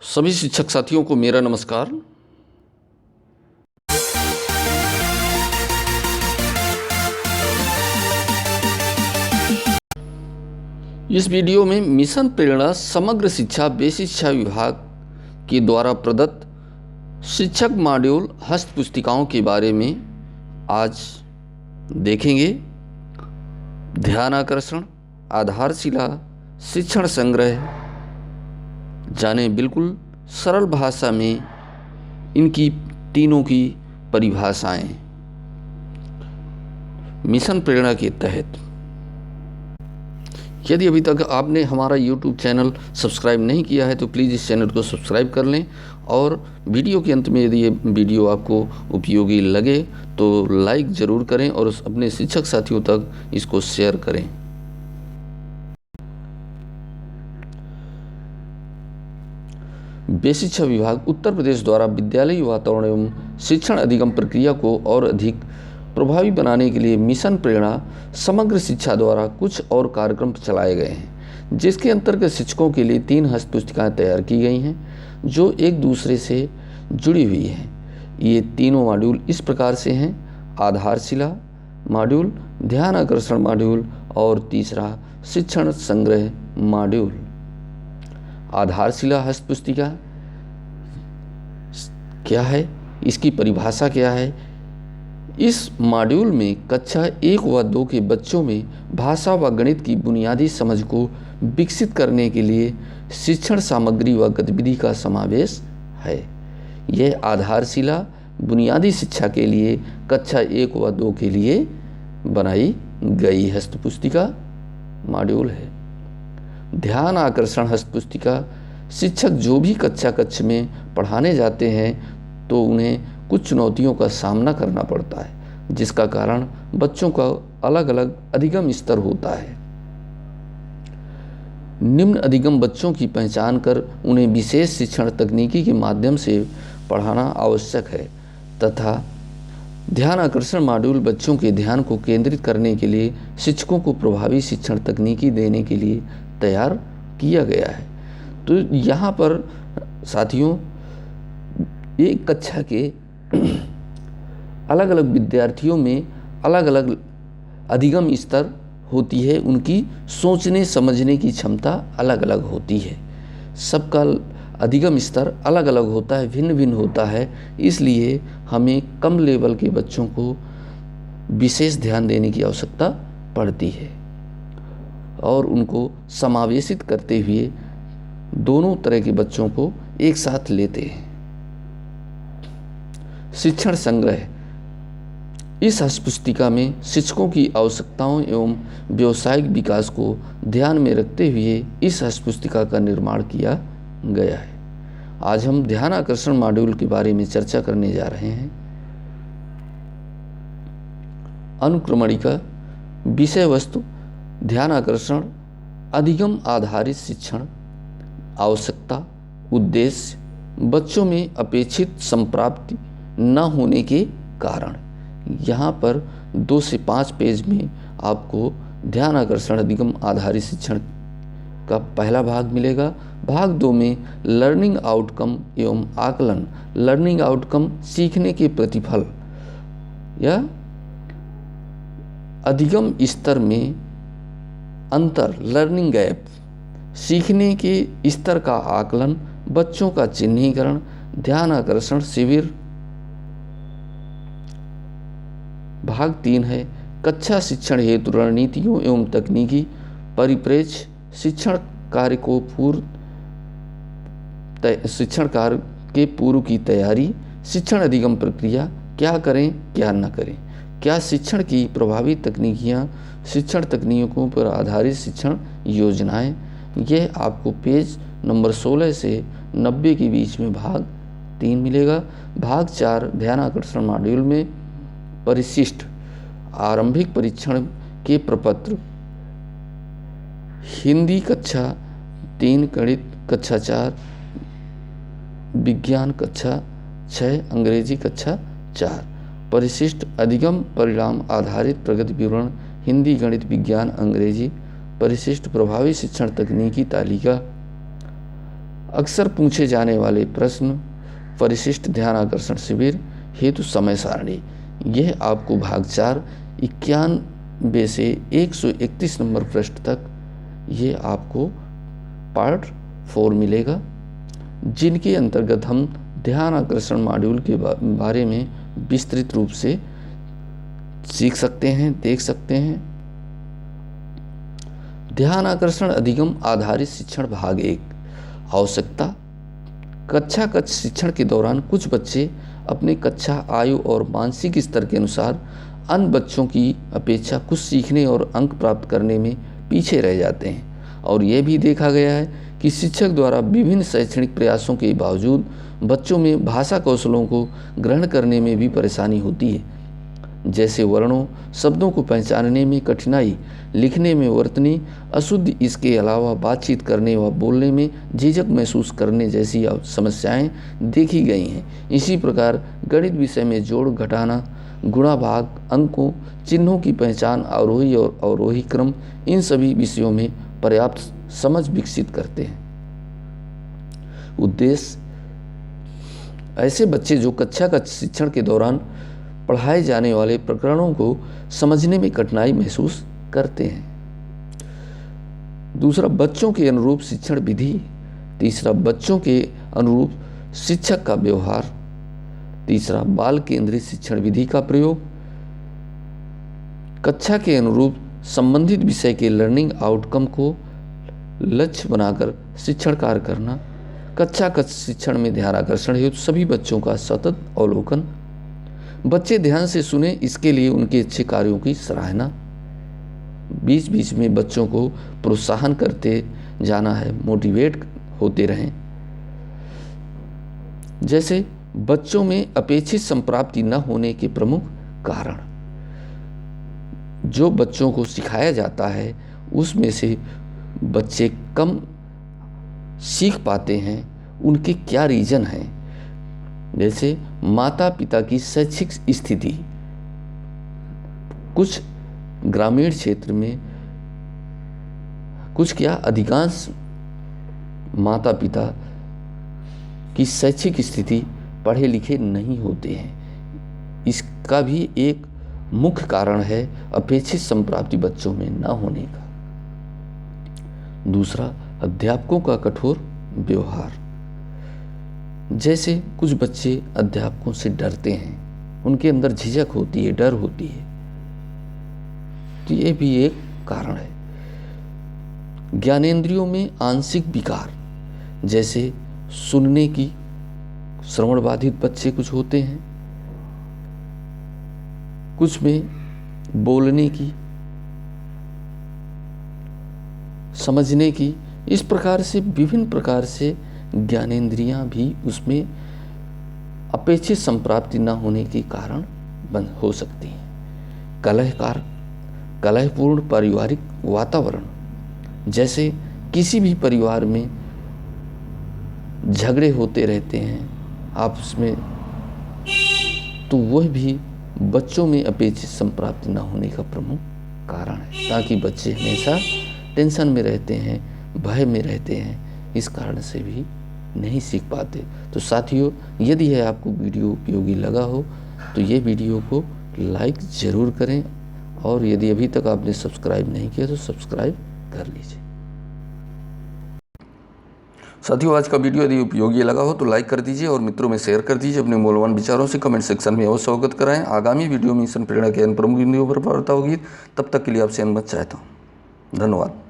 सभी शिक्षक साथियों को मेरा नमस्कार। इस वीडियो में मिशन प्रेरणा समग्र शिक्षा बेसिक शिक्षा विभाग के द्वारा प्रदत्त शिक्षक मॉड्यूल हस्त पुस्तिकाओं के बारे में आज देखेंगे। ध्यान आकर्षण, आधारशिला, शिक्षण संग्रह। जाने बिल्कुल सरल भाषा में इनकी तीनों की परिभाषाएं। मिशन प्रेरणा के तहत यदि अभी तक आपने हमारा YouTube चैनल सब्सक्राइब नहीं किया है तो प्लीज़ इस चैनल को सब्सक्राइब कर लें, और वीडियो के अंत में यदि ये वीडियो आपको उपयोगी लगे तो लाइक ज़रूर करें और अपने शिक्षक साथियों तक इसको शेयर करें। बेसिक शिक्षा विभाग उत्तर प्रदेश द्वारा विद्यालयी वातावरण एवं शिक्षण अधिगम प्रक्रिया को और अधिक प्रभावी बनाने के लिए मिशन प्रेरणा समग्र शिक्षा द्वारा कुछ और कार्यक्रम चलाए गए हैं, जिसके अंतर्गत शिक्षकों के लिए 3 हस्त पुस्तिकाएं तैयार की गई हैं जो एक दूसरे से जुड़ी हुई हैं। ये तीनों मॉड्यूल इस प्रकार से हैं: आधारशिला मॉड्यूल, ध्यान आकर्षण मॉड्यूल और तीसरा शिक्षण संग्रह मॉड्यूल। आधारशिला हस्त पुस्तिका क्या है, इसकी परिभाषा क्या है? इस मॉड्यूल में कक्षा 1 व 2 के बच्चों में भाषा व गणित की बुनियादी समझ को विकसित करने के लिए शिक्षण सामग्री व गतिविधि का समावेश है। यह आधारशिला बुनियादी शिक्षा के लिए कक्षा 1 व 2 के लिए बनाई गई हस्त पुस्तिका मॉड्यूल है। ध्यान आकर्षण हस्त पुस्तिका शिक्षक जो भी कक्ष में पढ़ाने जाते हैं तो उन्हें कुछ चुनौतियों का सामना करना पड़ता है, जिसका कारण बच्चों का अलग अलग अधिगम स्तर होता है। निम्न अधिगम बच्चों की पहचान कर उन्हें विशेष शिक्षण तकनीकी के माध्यम से पढ़ाना आवश्यक है तथा ध्यान आकर्षण मॉड्यूल बच्चों के ध्यान को केंद्रित करने के लिए शिक्षकों को प्रभावी शिक्षण तकनीकी देने के लिए तैयार किया गया है। तो यहाँ पर साथियों एक कक्षा के अलग अलग विद्यार्थियों में अलग अलग अधिगम स्तर होती है, उनकी सोचने समझने की क्षमता अलग अलग होती है, सबका अधिगम स्तर अलग अलग होता है, भिन्न भिन्न होता है। इसलिए हमें कम लेवल के बच्चों को विशेष ध्यान देने की आवश्यकता पड़ती है और उनको समावेशित करते हुए दोनों तरह के बच्चों को एक साथ लेते हैं। शिक्षण संग्रह इस हस्त पुस्तिका में शिक्षकों की आवश्यकताओं एवं व्यावसायिक विकास को ध्यान में रखते हुए इस हस्त पुस्तिका का निर्माण किया गया है। आज हम ध्यान आकर्षण मॉड्यूल के बारे में चर्चा करने जा रहे हैं। अनुक्रमणिका विषय वस्तु ध्यान आकर्षण अधिगम आधारित शिक्षण, आवश्यकता, उद्देश्य, बच्चों में अपेक्षित संप्राप्ति न होने के कारण। यहाँ पर 2 से 5 पेज में आपको ध्यान आकर्षण अधिगम आधारित शिक्षण का पहला भाग मिलेगा। भाग 2 में लर्निंग आउटकम एवं आकलन, लर्निंग आउटकम सीखने के प्रतिफल या अधिगम स्तर में अंतर, लर्निंग गैप, सीखने के स्तर का आकलन, बच्चों का चिन्हीकरण, ध्यान आकर्षण शिविर। भाग 3 है कक्षा शिक्षण हेतु रणनीतियों एवं तकनीकी परिप्रेक्ष्य, शिक्षण कार्य के पूर्व की तैयारी, शिक्षण अधिगम प्रक्रिया, क्या करें क्या न करें, क्या शिक्षण की प्रभावी तकनीकियाँ, शिक्षण तकनीकों पर आधारित शिक्षण योजनाएं। यह आपको पेज नंबर 16 से 90 के बीच में भाग 3 मिलेगा। भाग 4 ध्यान आकर्षण मॉड्यूल में परिशिष्ट आरंभिक परीक्षण के प्रपत्र, हिंदी कक्षा 3, गणित कक्षा 4, विज्ञान कक्षा 6, अंग्रेजी कक्षा 4, परिशिष्ट अधिगम परिणाम आधारित प्रगति विवरण, हिंदी गणित विज्ञान अंग्रेजी, परिशिष्ट प्रभावी शिक्षण तकनीकी तालिका, अक्सर पूछे जाने वाले प्रश्न, परिशिष्ट ध्यान आकर्षण शिविर हेतु समय सारणी। यह आपको भाग 4 91 से 131 नंबर पृष्ठ तक ये आपको पार्ट 4 मिलेगा, जिनके अंतर्गत हम ध्यान आकर्षण मॉड्यूल के बारे में विस्तृत रूप से सीख सकते हैं, देख सकते हैं। ध्यान आकर्षण अधिगम आधारित शिक्षण भाग 1। आवश्यकता। कक्षा शिक्षण के दौरान कुछ बच्चे अपने कक्षा आयु और मानसिक स्तर के अनुसार अन्य बच्चों की अपेक्षा कुछ सीखने और अंक प्राप्त करने में पीछे रह जाते हैं, और यह भी देखा गया है कि शिक्षक द्वारा विभिन्न शैक्षणिक प्रयासों के बावजूद बच्चों में भाषा कौशलों को ग्रहण करने में भी परेशानी होती है, जैसे वर्णों, शब्दों को पहचानने में कठिनाई, लिखने में वर्तनी अशुद्धि, इसके अलावा बातचीत करने व बोलने में झिझक महसूस करने जैसी समस्याएं देखी गई हैं। इसी प्रकार गणित विषय में जोड़ घटाना, गुणा भाग, अंकों, चिन्हों की पहचान, आरोही और अवरोही क्रम, इन सभी विषयों में पर्याप्त समझ विकसित करते हैं। उद्देश्य। ऐसे बच्चे जो कक्षा शिक्षण के दौरान पढ़ाए जाने वाले प्रकरणों को समझने में कठिनाई महसूस करते हैं। दूसरा, बच्चों के अनुरूप शिक्षण विधि। तीसरा, बच्चों के अनुरूप शिक्षक का व्यवहार। तीसरा, बाल केंद्रित शिक्षण विधि का प्रयोग। कक्षा के अनुरूप संबंधित विषय के लर्निंग आउटकम को लक्ष्य बनाकर शिक्षण कार्य करना। कक्षा शिक्षण में ध्यान आकर्षण हेतु सभी बच्चों का सतत अवलोकन। बच्चे ध्यान से सुने, इसके लिए उनके अच्छे कार्यों की सराहना। बीच बीच में बच्चों को प्रोत्साहन करते जाना है, मोटिवेट होते रहें। जैसे बच्चों में अपेक्षित संप्राप्ति न होने के प्रमुख कारण। जो बच्चों को सिखाया जाता है उसमें से बच्चे कम सीख पाते हैं, उनके क्या रीजन हैं। जैसे माता पिता की शैक्षिक स्थिति। कुछ ग्रामीण क्षेत्र में अधिकांश माता पिता की शैक्षिक स्थिति पढ़े लिखे नहीं होते हैं। इसका भी एक मुख्य कारण है अपेक्षित संप्राप्ति बच्चों में न होने का। दूसरा, अध्यापकों का कठोर व्यवहार। जैसे कुछ बच्चे अध्यापकों से डरते हैं, उनके अंदर झिझक होती है, डर होती है, तो ये भी एक कारण है। ज्ञानेंद्रियों में आंशिक विकार, जैसे सुनने की, श्रवण बाधित बच्चे कुछ होते हैं, कुछ में बोलने की, समझने की, इस प्रकार से विभिन्न प्रकार से ज्ञानेंद्रियां भी उसमें अपेक्षित संप्राप्ति न होने के कारण बंद हो सकती हैं। कलहपूर्ण पारिवारिक वातावरण। जैसे किसी भी परिवार में झगड़े होते रहते हैं आपस में, तो वह भी बच्चों में अपेक्षित संप्राप्ति न होने का प्रमुख कारण है, ताकि बच्चे हमेशा टेंशन में रहते हैं, भय में रहते हैं, इस कारण से भी नहीं सीख पाते। तो साथियों, यदि है आपको वीडियो उपयोगी लगा हो तो ये वीडियो को लाइक ज़रूर करें, और यदि अभी तक आपने सब्सक्राइब नहीं किया तो सब्सक्राइब कर लीजिए। साथियों, आज का वीडियो यदि उपयोगी लगा हो तो लाइक कर दीजिए और मित्रों में शेयर कर दीजिए। अपने मूल्यवान विचारों से कमेंट सेक्शन में अवश्य अवगत कराएं। आगामी वीडियो में मिशन प्रेरणा के अन्य प्रमुख बिंदुओं पर वार्ता होगी। तब तक के लिए आपसे अनुमति चाहता हूँ। धन्यवाद।